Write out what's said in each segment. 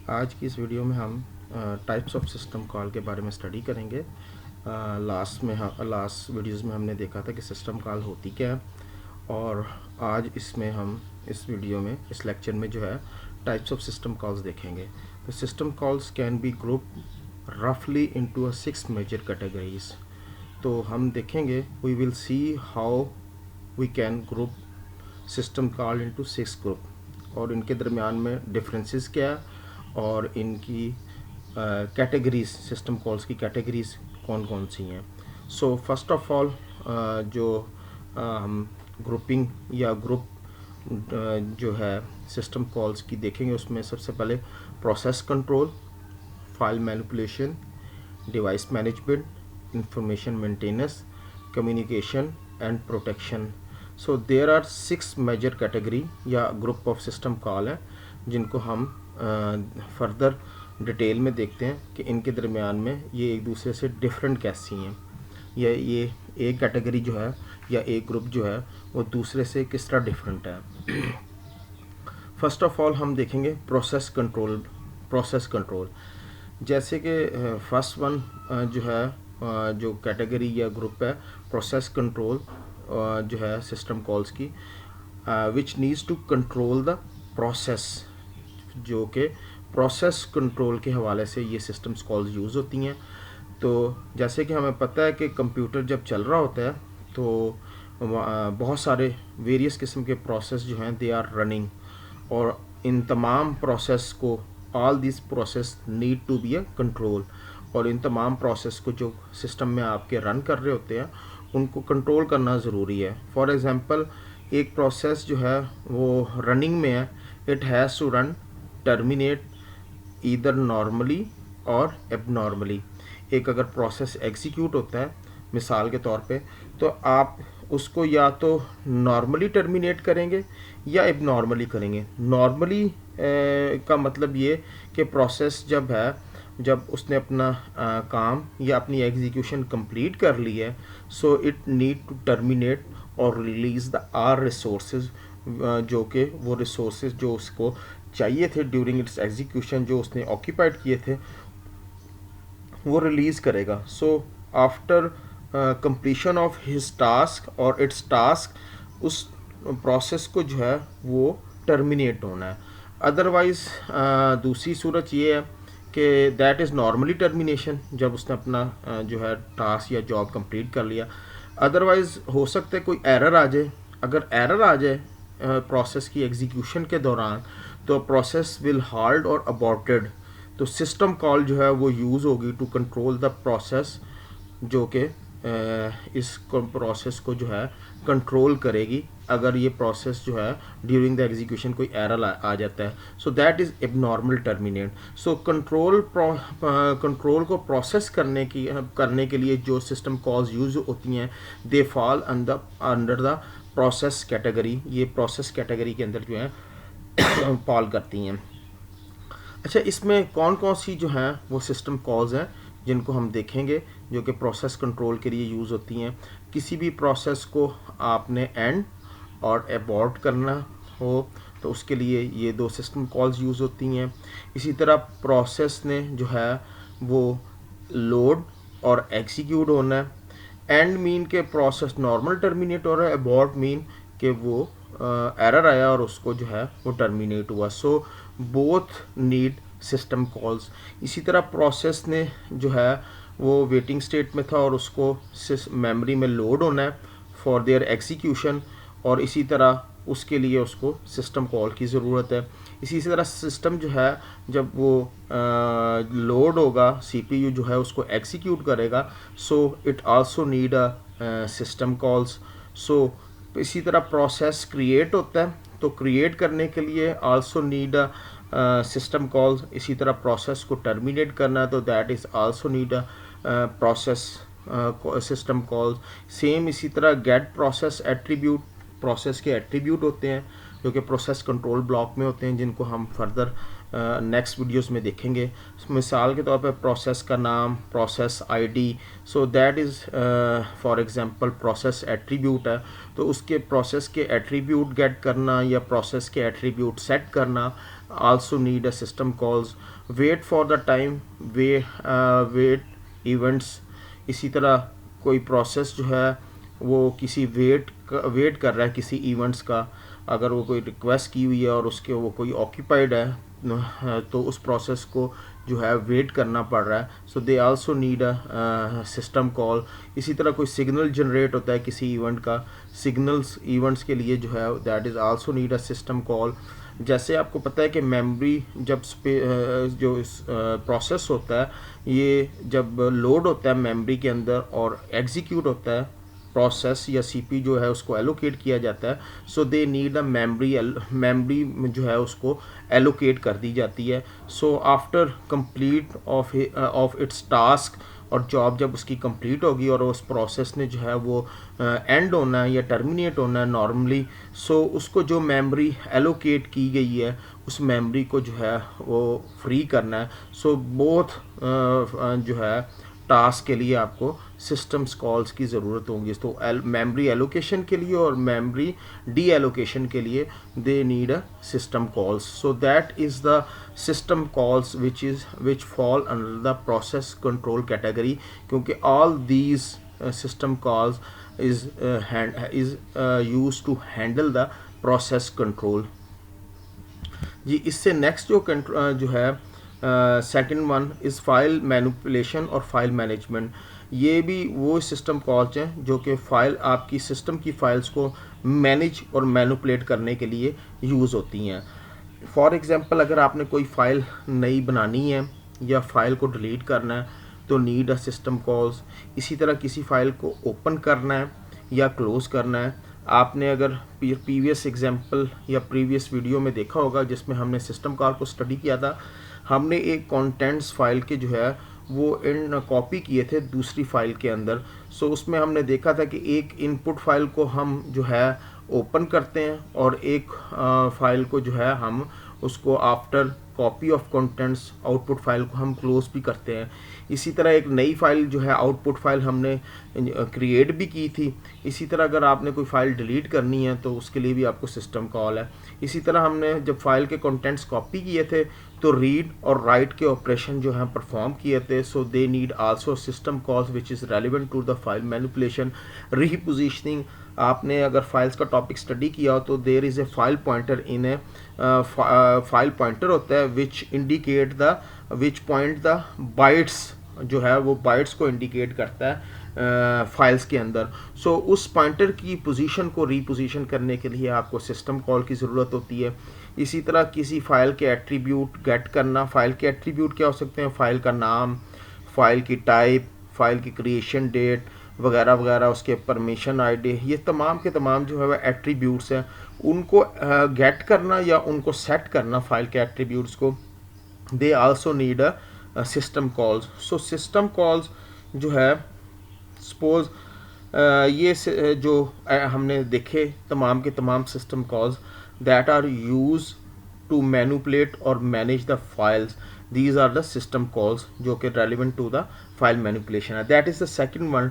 आज की इस वीडियो में हम टाइप्स ऑफ सिस्टम कॉल के बारे में स्टडी करेंगे। लास्ट वीडियोस में हमने देखा था कि सिस्टम कॉल होती क्या है, और आज इसमें हम इस वीडियो में इस लेक्चर में जो है टाइप्स ऑफ सिस्टम कॉल्स देखेंगे। तो system calls can be group रफली इनटू अ 6 मेजर कैटेगरीज। तो हम देखेंगे, we will see how we can group system call into 6 group, और इनके दरमियान में डिफरेंसेस क्या है और इनकी कैटेगरीज, सिस्टम कॉल्स की कैटेगरीज कौन कौन सी हैं। सो फर्स्ट ऑफ ऑल जो हम ग्रुपिंग या ग्रुप जो है सिस्टम कॉल्स की देखेंगे, उसमें सबसे पहले process control, file manipulation, device management, information maintenance, communication and protection. So there are 6 major category या ग्रुप ऑफ सिस्टम कॉल हैं, जिनको हम फर्दर डिटेल में देखते हैं कि इनके दरमियान में ये एक दूसरे से डिफरेंट कैसी हैं, या ये एक कैटेगरी जो है या एक ग्रुप जो है वो दूसरे से किस तरह डिफरेंट है। फर्स्ट ऑफ ऑल हम देखेंगे प्रोसेस कंट्रोल। प्रोसेस कंट्रोल जैसे कि फर्स्ट वन जो है जो कैटेगरी या ग्रुप है प्रोसेस कंट्रोल जो है सिस्टम कॉल्स की, which needs to control the process. जो कि प्रोसेस कंट्रोल के हवाले से ये सिस्टम्स कॉल्स यूज़ होती हैं। तो जैसे कि हमें पता है कि कंप्यूटर जब चल रहा होता है तो बहुत सारे वेरियस किस्म के प्रोसेस जो हैं दे आर रनिंग, और इन तमाम प्रोसेस को, all this process need to be a control, और इन तमाम प्रोसेस को जो सिस्टम में आपके रन कर रहे होते हैं उनको कंट्रोल करना ज़रूरी है। फॉर एग्ज़ाम्पल, एक प्रोसेस जो है वो रनिंग में है, it has to run terminate either normally और एबनॉर्मली। एक अगर प्रोसेस एग्जीक्यूट होता है मिसाल के तौर पे, तो आप उसको या तो नॉर्मली टर्मिनेट करेंगे या एबनॉर्मली करेंगे। नॉर्मली का मतलब ये कि प्रोसेस जब उसने अपना काम या अपनी एग्जीक्यूशन कंप्लीट कर ली है, so it need to terminate और रिलीज़ द आर रिसोर्सेज, जो कि वो रिसोर्सेज जो उसको चाहिए थे ड्यूरिंग इट्स एग्जीक्यूशन, जो उसने ऑक्यूपाइड किए थे, वो रिलीज़ करेगा। So after completion of his task और इट्स टास्क, उस प्रोसेस को जो है वो टर्मिनेट होना है। अदरवाइज़ दूसरी सूरत ये है कि दैट इज़ नॉर्मली टर्मिनेशन, जब उसने अपना जो है टास्क या जॉब कंप्लीट कर लिया। अदरवाइज़ हो सकता है कोई एरर आ जाए। अगर एरर आ जाए प्रोसेस की एग्जीक्यूशन के दौरान, तो प्रोसेस विल हाल्ट और अबॉर्टेड। तो सिस्टम कॉल जो है वो यूज़ होगी टू कंट्रोल द प्रोसेस, जो कि इस प्रोसेस को जो है कंट्रोल करेगी अगर ये प्रोसेस जो है ड्यूरिंग द एग्जीक्यूशन कोई एरर आ जाता है। So that is abnormal terminate. So control को प्रोसेस करने के लिए जो सिस्टम कॉल्स यूज़ होती हैं, they fall under the process category. ये प्रोसेस कैटेगरी के अंदर जो है फॉल करती हैं। अच्छा, इसमें कौन कौन सी जो हैं वो सिस्टम कॉल्स हैं जिनको हम देखेंगे, जो कि प्रोसेस कंट्रोल के लिए यूज़ होती हैं। किसी भी प्रोसेस को आपने एंड और अबॉर्ट करना हो तो उसके लिए ये 2 सिस्टम कॉल्स यूज़ होती हैं। इसी तरह प्रोसेस ने जो है वो लोड और एग्जीक्यूट होना है। एंड मीन के प्रोसेस नॉर्मल टर्मिनेट हो रहा है, अबॉर्ट मीन कि वो एरर आया और उसको जो है वो टर्मिनेट हुआ। So both need system calls. इसी तरह प्रोसेस ने जो है वो वेटिंग स्टेट में था और उसको मेमोरी में लोड होना है फॉर देयर एग्जीक्यूशन, और इसी तरह उसके लिए उसको सिस्टम कॉल की ज़रूरत है। इसी तरह सिस्टम जो है जब वो लोड होगा, सीपीयू जो है उसको एग्जीक्यूट करेगा, so it also need a system calls. सो इसी तरह प्रोसेस क्रिएट होता है, तो क्रिएट करने के लिए also need a system calls. इसी तरह प्रोसेस को टर्मिनेट करना है तो that is also need a process system calls. Same इसी तरह गेट प्रोसेस एट्रीब्यूट, प्रोसेस के एट्रीब्यूट होते हैं जो कि प्रोसेस कंट्रोल ब्लॉक में होते हैं, जिनको हम फर्दर नेक्स्ट वीडियोस में देखेंगे। मिसाल के तौर पर प्रोसेस का नाम, process ID, so that is for example process attribute है। तो उसके प्रोसेस के एट्रीब्यूट गेट करना या प्रोसेस के एट्रीब्यूट सेट करना, also need a system calls wait for the time wait events। इसी तरह कोई प्रोसेस जो है वो किसी वेट कर रहा है किसी इवेंट्स का, अगर वो कोई रिक्वेस्ट की हुई है और उसके वो कोई ऑक्यूपाइड है तो उस प्रोसेस को जो है वेट करना पड़ रहा है, so they also need a system call. इसी तरह कोई सिग्नल जनरेट होता है किसी इवेंट का, सिग्नल्स इवेंट्स के लिए जो है that is also need a system call. जैसे आपको पता है कि मेमोरी जब जो प्रोसेस होता है ये जब लोड होता है मेमोरी के अंदर और एग्जीक्यूट होता है प्रोसेस या सीपी जो है उसको एलोकेट किया जाता है, so they need a memory जो है उसको एलोकेट कर दी जाती है। So after complete of its task, और जॉब जब उसकी कंप्लीट होगी और उस प्रोसेस ने जो है वो एंड होना है या टर्मिनेट होना है नॉर्मली, सो उसको जो मेमोरी एलोकेट की गई है उस मेमोरी को जो है वो फ्री करना है। सो बोथ जो है टास्क के लिए आपको सिस्टम्स कॉल्स की ज़रूरत होगी। तो मेमोरी एलोकेशन के लिए और मेमोरी डी एलोकेशन के लिए they need a system calls. So that is the system calls which fall under the process control category, क्योंकि all these system calls is use to handle the process control. जी इससे next जो है second one is file manipulation और file management. ये भी वो system calls हैं जो कि फ़ाइल आपकी सिस्टम की फ़ाइल्स को मैनेज और मैनिपुलेट करने के लिए यूज़ होती हैं। फॉर एग्ज़ाम्पल अगर आपने कोई फ़ाइल नई बनानी है या फ़ाइल को डिलीट करना है तो नीड अ सिस्टम कॉल्स। इसी तरह किसी फ़ाइल को ओपन करना है या क्लोज़ करना है, आपने अगर प्रीवियस एग्जांपल या प्रीवियस वीडियो में देखा होगा जिसमें हमने सिस्टम कॉल को स्टडी किया था, हमने एक कंटेंट्स फाइल के जो है वो इन कॉपी किए थे दूसरी फाइल के अंदर। सो उसमें हमने देखा था कि एक इनपुट फाइल को हम जो है ओपन करते हैं और एक फाइल को जो है हम उसको after copy of contents output file को हम क्लोज भी करते हैं। इसी तरह एक नई फाइल जो है आउटपुट फाइल हमने क्रिएट भी की थी। इसी तरह अगर आपने कोई फाइल डिलीट करनी है तो उसके लिए भी आपको सिस्टम कॉल है। इसी तरह हमने जब फाइल के कंटेंट्स कॉपी किए थे तो रीड और राइट के ऑपरेशन जो हैं परफॉर्म किए थे, so they need also system calls which is relevant to the file manipulation. Repositioning, आपने अगर फाइल्स का टॉपिक स्टडी किया हो तो there is a file pointer in a file pointer होता है which indicate the which point the bytes, जो है वो बाइट्स को इंडिकेट करता है फाइल्स के अंदर। सो उस पॉइंटर की पोजीशन को रीपोजीशन करने के लिए आपको सिस्टम कॉल की ज़रूरत होती है। इसी तरह किसी फ़ाइल के एट्रीब्यूट गेट करना, फ़ाइल के एट्रीब्यूट क्या हो सकते हैं, फ़ाइल का नाम, फ़ाइल की टाइप, फ़ाइल की क्रिएशन डेट वगैरह वगैरह, उसके परमिशन आईडी, ये तमाम के तमाम जो है वह एट्रीब्यूट्स हैं, उनको गेट करना या उनको सेट करना फ़ाइल के एट्रीब्यूट्स को, दे also need a system calls. So system calls जो है सपोज ये जो हमने देखे तमाम के तमाम system calls that are use to manipulate और manage the files, these are the system calls जो कि relevant to the file manipulation है। that is the second one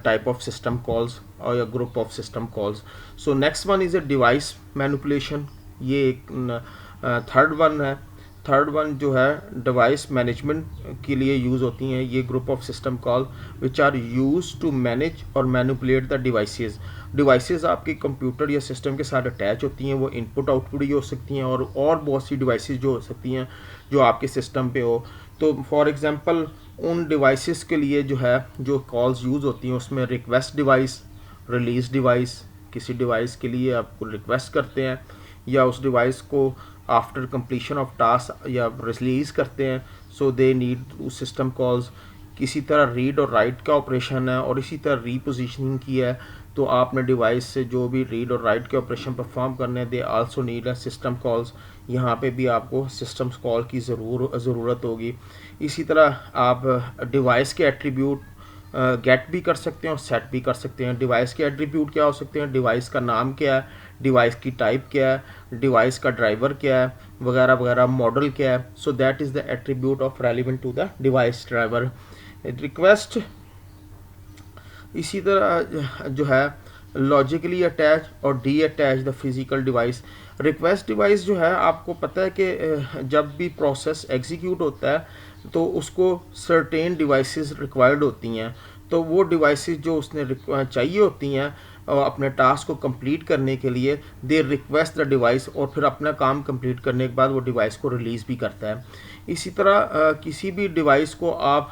type of system calls or a group of system calls। so next one is a device manipulation, ये एक third one है। Third one जो है device management के लिए use होती हैं ये group of system call which are use to manage और मैनिपुलेट द डिवाइसेस। डिवाइसेस आपके कंप्यूटर या सिस्टम के साथ अटैच होती हैं, वो इनपुट आउटपुट ही हो सकती हैं और बहुत सी डिवाइसेस जो हो सकती हैं जो आपके सिस्टम पे हो। तो फॉर एग्जांपल उन डिवाइसेस के लिए जो है जो कॉल्स यूज़ होती हैं उसमें रिक्वेस्ट डिवाइस, रिलीज डिवाइस, किसी डिवाइस के लिए आपको रिक्वेस्ट करते हैं या उस डिवाइस को आफ्टर कंप्लीशन ऑफ टास्क या रिलीज़ करते हैं, सो दे नीड सिस्टम कॉल्स। किसी तरह रीड और राइट का ऑपरेशन है और इसी तरह रीपोजीशनिंग की है तो आपने डिवाइस से जो भी रीड और राइट के ऑपरेशन परफॉर्म करने हैं दे also need a system calls. यहाँ पे भी आपको सिस्टम कॉल की ज़रूरत होगी। इसी तरह आप डिवाइस के एट्रीब्यूट गेट भी कर सकते हैं और सेट भी कर सकते हैं। डिवाइस के एट्रीब्यूट क्या हो सकते हैं, डिवाइस का नाम क्या है, डिवाइस की टाइप क्या है, डिवाइस का ड्राइवर क्या है वगैरह वगैरह, मॉडल क्या है। So that is the attribute of relevant to the device driver. Request इसी तरह जो है लॉजिकली अटैच और detach the physical device. Request device जो है आपको पता है कि जब भी प्रोसेस एग्जीक्यूट होता है तो उसको सर्टेन डिवाइसेस रिक्वायर्ड होती हैं, तो वो डिवाइसेस जो उसने चाहिए होती हैं अपने टास्क को कंप्लीट करने के लिए, दे रिक्वेस्ट द डिवाइस, और फिर अपना काम कंप्लीट करने के बाद वो डिवाइस को रिलीज़ भी करता है। इसी तरह किसी भी डिवाइस को आप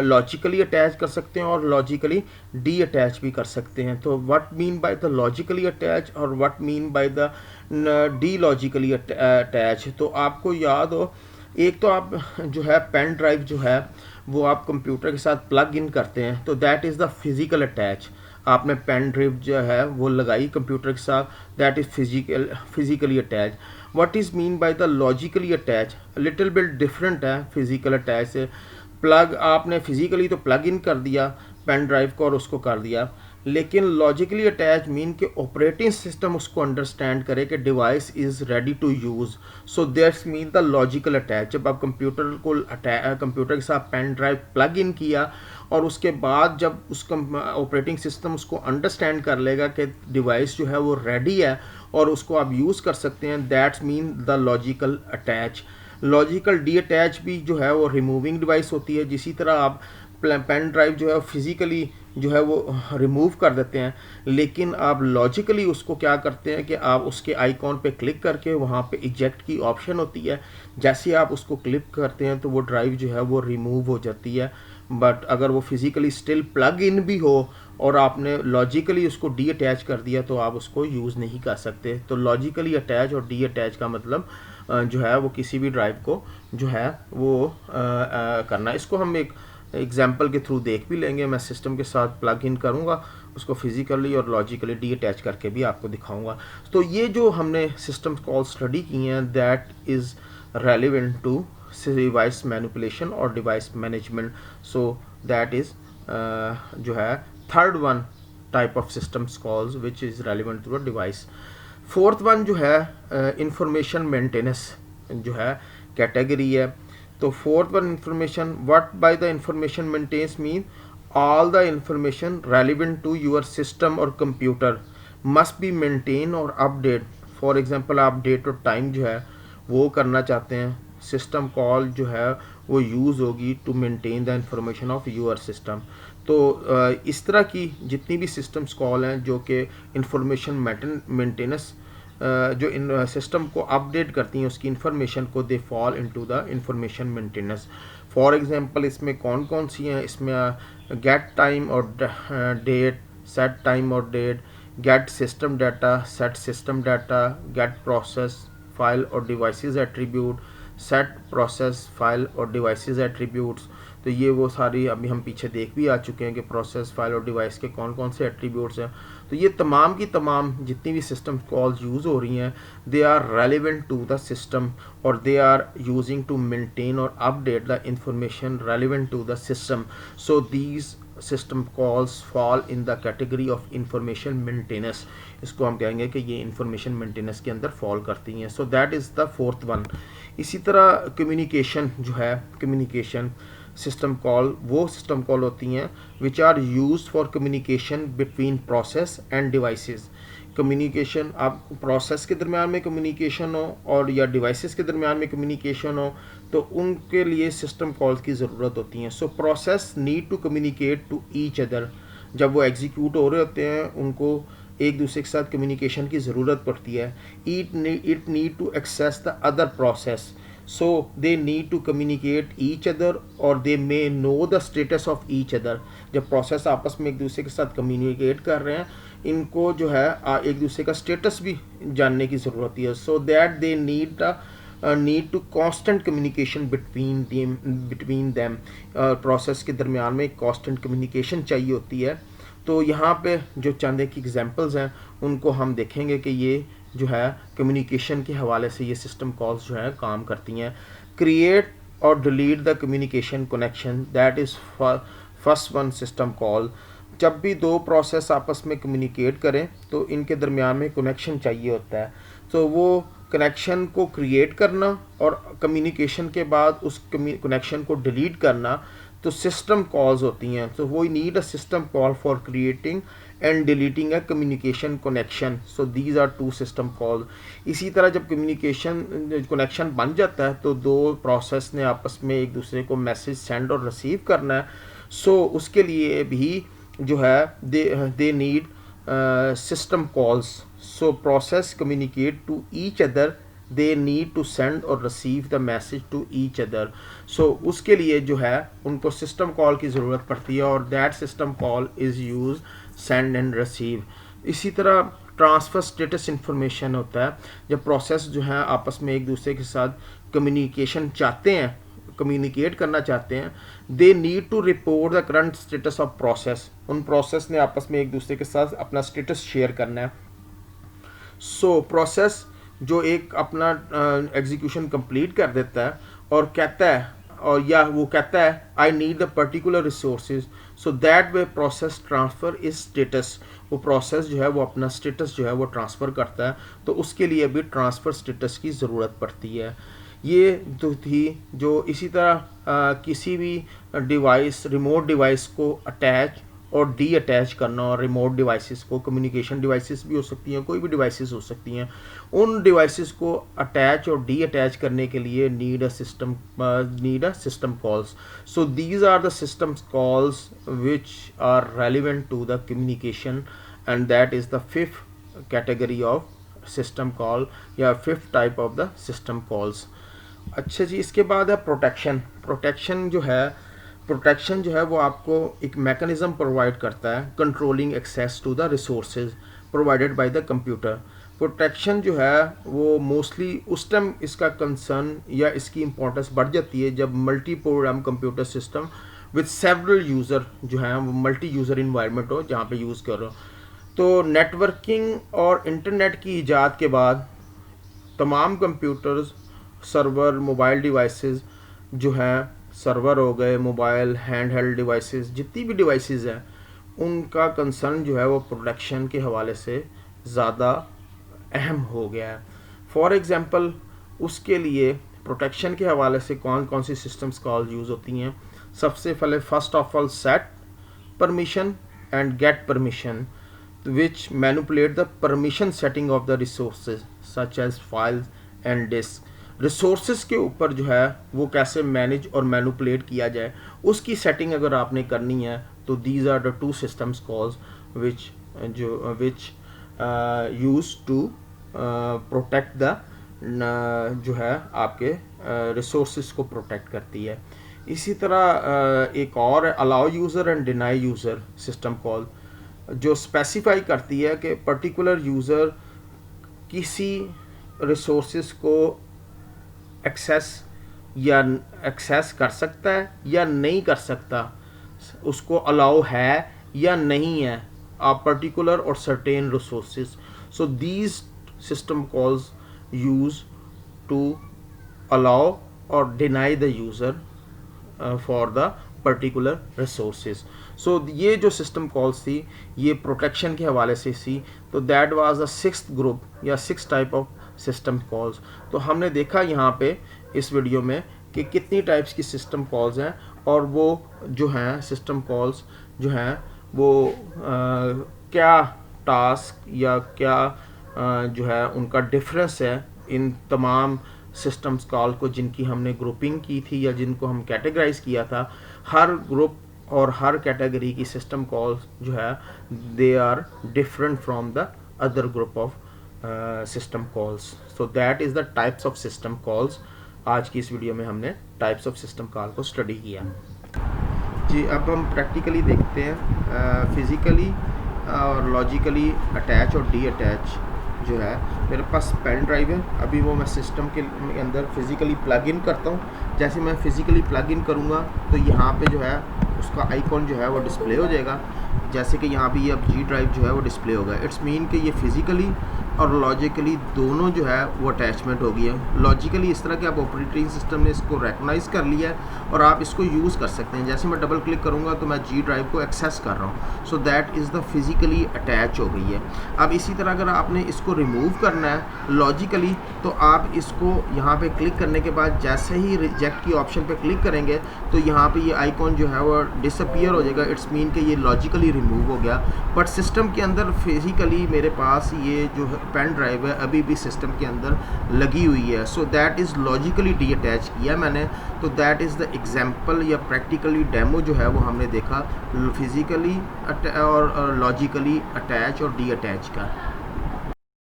लॉजिकली अटैच कर सकते हैं और लॉजिकली डी अटैच भी कर सकते हैं। तो what mean by the logically attach और what mean by the de logically attach, तो आपको याद हो, एक तो आप जो है पेन ड्राइव जो है वो आप कंप्यूटर के साथ प्लग इन करते हैं, तो that is the physical attach. आपने पेन ड्राइव जो है वो लगाई कंप्यूटर के साथ, that is physically attach. What is mean by the logically attach, little bit different है फिजिकल अटैच से। प्लग आपने फिजिकली तो प्लग इन कर दिया पेन ड्राइव को और उसको कर दिया, लेकिन लॉजिकली अटैच मीन कि ऑपरेटिंग सिस्टम उसको अंडरस्टैंड करे कि device is ready to use, so that's mean the logical attach. जब आप कंप्यूटर के साथ पेन ड्राइव प्लग इन किया और उसके बाद जब उसका ऑपरेटिंग सिस्टम उसको अंडरस्टैंड कर लेगा कि डिवाइस जो है वो रेडी है और उसको आप यूज़ कर सकते हैं, that's mean the logical attach. Logical D attach भी जो है वो रिमूविंग डिवाइस होती है। जिसी तरह आप पेन ड्राइव जो है फिज़िकली जो है वो रिमूव कर देते हैं, लेकिन आप लॉजिकली उसको क्या करते हैं कि आप उसके आइकॉन पे क्लिक करके वहाँ पे इजेक्ट की ऑप्शन होती है, जैसे आप उसको क्लिक करते हैं तो वो ड्राइव जो है वो रिमूव हो जाती है। बट अगर वो फिज़िकली स्टिल प्लग इन भी हो और आपने लॉजिकली उसको डी अटैच कर दिया तो आप उसको यूज़ नहीं कर सकते। तो लॉजिकली अटैच और डी अटैच का मतलब जो है वो किसी भी ड्राइव को जो है वो करना। इसको हम एक एग्जाम्पल के थ्रू देख भी लेंगे। मैं सिस्टम के साथ प्लग इन करूँगा, उसको फिज़िकली और लॉजिकली डी अटैच करके भी आपको दिखाऊंगा। तो ये जो हमने सिस्टम कॉल स्टडी की हैं, that is relevant to device manipulation और device management. So that is जो है third one type of systems calls which is relevant to a device. Fourth one जो है इंफॉर्मेशन मेंटेनेंस जो है कैटेगरी है। तो fourth one information, what by the information maintenance mean all the information relevant to your system or computer must be maintained और update। For example आप date और time जो है वो करना चाहते हैं, सिस्टम कॉल जो है वो यूज़ होगी to maintain the information of your system. तो इस तरह की जितनी भी सिस्टम्स कॉल हैं जो कि इंफॉर्मेशन मेंटेनेंस जो इन सिस्टम को अपडेट करती हैं उसकी इंफॉर्मेशन को, they fall into the information maintenance. For example इसमें कौन कौन सी हैं, इसमें गेट टाइम और डेट, सेट टाइम और date, get system data, set system data, get process file और devices attribute, set process file और डिवाइसेस एट्रीब्यूट्स। तो ये वो सारी अभी हम पीछे देख भी आ चुके हैं कि प्रोसेस फाइल और डिवाइस के कौन कौन से एट्रीब्यूट्स हैं। तो ये तमाम की तमाम जितनी भी सिस्टम कॉल्स यूज़ हो रही हैं, they are relevant to the system और they are using to maintain और update the information relevant to the system. So these system calls fall in the category of information maintenance. इसको हम कहेंगे कि ये इंफॉर्मेशन मेंटेनेंस के अंदर fall करती हैं। So that is the fourth one. इसी तरह कम्युनिकेशन जो है, कम्युनिकेशन सिस्टम कॉल वो सिस्टम कॉल होती हैं which are used for communication between process and devices. Communication, आप प्रोसेस के दरमियान में कम्युनिकेशन हो और या डिवाइसेस के दरमियान में कम्युनिकेशन हो, तो उनके लिए सिस्टम कॉल्स की ज़रूरत होती है। So process need to communicate to each other. जब वो एग्जीक्यूट हो रहे होते हैं उनको एक दूसरे के साथ कम्युनिकेशन की ज़रूरत पड़ती है। It need to access the other process, so they need to communicate each other or they may know the status of each other। जब प्रोसेस आपस में एक दूसरे के साथ कम्युनिकेट कर रहे हैं, इनको जो है एक दूसरे का स्टेटस भी जानने की ज़रूरत है। So that they need to constant communication between them. Process के दरमियान में कांस्टेंट कम्युनिकेशन चाहिए होती है। तो यहाँ पे जो चंद एक एग्जांपल्स हैं उनको हम देखेंगे कि ये जो है कम्युनिकेशन के हवाले से ये सिस्टम कॉल्स जो है काम करती हैं। क्रिएट और delete the communication connection, that is first one system call. जब भी दो प्रोसेस आपस में कम्युनिकेट करें तो इनके दरमियान में कनेक्शन चाहिए होता है। तो वो कनेक्शन को क्रिएट करना और कम्युनिकेशन के बाद उस कनेक्शन को डिलीट करना तो सिस्टम कॉल्स होती हैं। तो वो need a system call for creating and deleting a communication connection. So these are two system call. इसी तरह जब कम्युनिकेशन कनेक्शन बन जाता है तो दो प्रोसेस ने आपस में एक दूसरे को मैसेज सेंड और रिसीव करना है। सो उसके लिए भी जो है they need system calls. So process communicate to each other, they need to send or receive the message to each other. So उसके लिए जो है उनको system call की ज़रूरत पड़ती है और that system call is used send and receive. इसी तरह ट्रांसफ़र स्टेटस इंफॉर्मेशन होता है जब प्रोसेस जो है आपस में एक दूसरे के साथ कम्युनिकेशन चाहते हैं, कम्युनिकेट करना चाहते हैं, they need to report the current status of process. उन प्रोसेस ने आपस में एक दूसरे के साथ अपना स्टेटस शेयर करना है। सो प्रोसेस जो एक अपना एग्जीक्यूशन कंप्लीट कर देता है और कहता है और या वो कहता है I need the particular resources, so that way process transfer is status. वो प्रोसेस जो है वो अपना स्टेटस जो है वो ट्रांसफ़र करता है, तो उसके लिए भी ट्रांसफ़र स्टेटस की ज़रूरत पड़ती है। ये तो थी जो इसी तरह किसी भी डिवाइस रिमोट डिवाइस को अटैच और डी अटैच करना, और रिमोट डिवाइसेस को कम्युनिकेशन डिवाइसेस भी हो सकती हैं, कोई भी डिवाइसेस हो सकती हैं, उन डिवाइसेस को अटैच और डी अटैच करने के लिए need a system calls. So these are the system calls which are relevant to the communication and that is the fifth category of system call या fifth type of the system calls. अच्छा जी, इसके बाद है protection. Protection जो है वो आपको एक मैकेनिज़्म प्रोवाइड करता है controlling access to the resources provided by the computer. Protection जो है वो मोस्टली उस टाइम इसका कंसर्न या इसकी इंपॉर्टेंस बढ़ जाती है जब multi program computer system with several user जो है वो मल्टी यूज़र इन्वायरमेंट हो जहाँ पे यूज़ करो। तो नेटवर्किंग और इंटरनेट की ईजाद के बाद तमाम कंप्यूटर्स, सर्वर, मोबाइल डिवाइसेस जो हैं, सर्वर हो गए, मोबाइल हैंड हेल्ड डिवाइसेस, जितनी भी डिवाइसेस हैं उनका कंसर्न जो है वो प्रोटेक्शन के हवाले से ज़्यादा अहम हो गया है। फॉर एग्ज़ाम्पल उसके लिए प्रोटेक्शन के हवाले से कौन कौन सी सिस्टम्स कॉल यूज़ होती हैं। सबसे पहले first of all set permission and get permission which manipulate the permission setting of the resources such as files and disk. Resources के ऊपर जो है वो कैसे मैनेज और मैनिपुलेट किया जाए उसकी सेटिंग अगर आपने करनी है तो these are the two systems calls which use to protect the जो है आपके रिसोर्सेज को प्रोटेक्ट करती है। इसी तरह एक और allow user and deny user system call जो स्पेसिफाई करती है कि पर्टिकुलर यूज़र किसी रिसोर्सेज को एक्सेस कर सकता है या नहीं कर सकता, उसको अलाउ है या नहीं है आ पर्टिकुलर और certain resources. So these system calls use to allow और deny the user for the particular resources. So ये जो सिस्टम कॉल्स थी ये प्रोटेक्शन के हवाले से थी। तो that was the sixth group या six type of system calls. तो हमने देखा यहाँ पे इस वीडियो में कि कितनी टाइप्स की सिस्टम कॉल्स हैं और वो जो हैं सिस्टम कॉल्स जो हैं वो क्या टास्क या क्या जो है उनका डिफरेंस है इन तमाम सिस्टम्स कॉल को जिनकी हमने ग्रुपिंग की थी या जिनको हम कैटेगराइज किया था। हर ग्रुप और हर कैटेगरी की सिस्टम कॉल्स जो है they are different from the other group of system calls. So that is the types of system calls. आज की इस वीडियो में हमने टाइप्स ऑफ सिस्टम कॉल को स्टडी किया जी। अब हम प्रैक्टिकली देखते हैं फिज़िकली और लॉजिकली अटैच और डी अटैच जो है। मेरे पास पेन ड्राइव है, अभी वो मैं सिस्टम के अंदर फिज़िकली प्लग इन करता हूँ। जैसे मैं फिज़िकली प्लग इन करूँगा तो यहाँ पे जो है उसका आइकॉन जो है वो डिस्प्ले हो जाएगा। जैसे कि यहाँ पे ये अब जी ड्राइव जो है वो डिस्प्ले होगा। इट्स मीन कि ये फिज़िकली और लॉजिकली दोनों जो है वो अटैचमेंट हो गई है। लॉजिकली इस तरह के आप ऑपरेटिंग सिस्टम ने इसको रिकॉग्नाइज कर लिया है और आप इसको यूज़ कर सकते हैं। जैसे मैं डबल क्लिक करूँगा तो मैं जी ड्राइव को एक्सेस कर रहा हूँ, सो that is the physically attach हो गई है। अब इसी तरह अगर आपने इसको रिमूव करना है लॉजिकली, तो आप इसको यहाँ पे क्लिक करने के बाद जैसे ही रिजेक्ट की ऑप्शन पे क्लिक करेंगे तो यहाँ पे ये आइकॉन जो है वो डिसअपीयर हो जाएगा। इट्स मीन कि ये लॉजिकली रिमूव हो गया, बट सिस्टम के अंदर फिज़िकली मेरे पास ये जो पेन ड्राइव है अभी भी सिस्टम के अंदर लगी हुई है। So that is logically D attach किया मैंने। तो दैट इज़ द एग्जांपल या प्रैक्टिकली डेमो जो है वो हमने देखा फिज़िकली और लॉजिकली अटैच और डी अटैच का।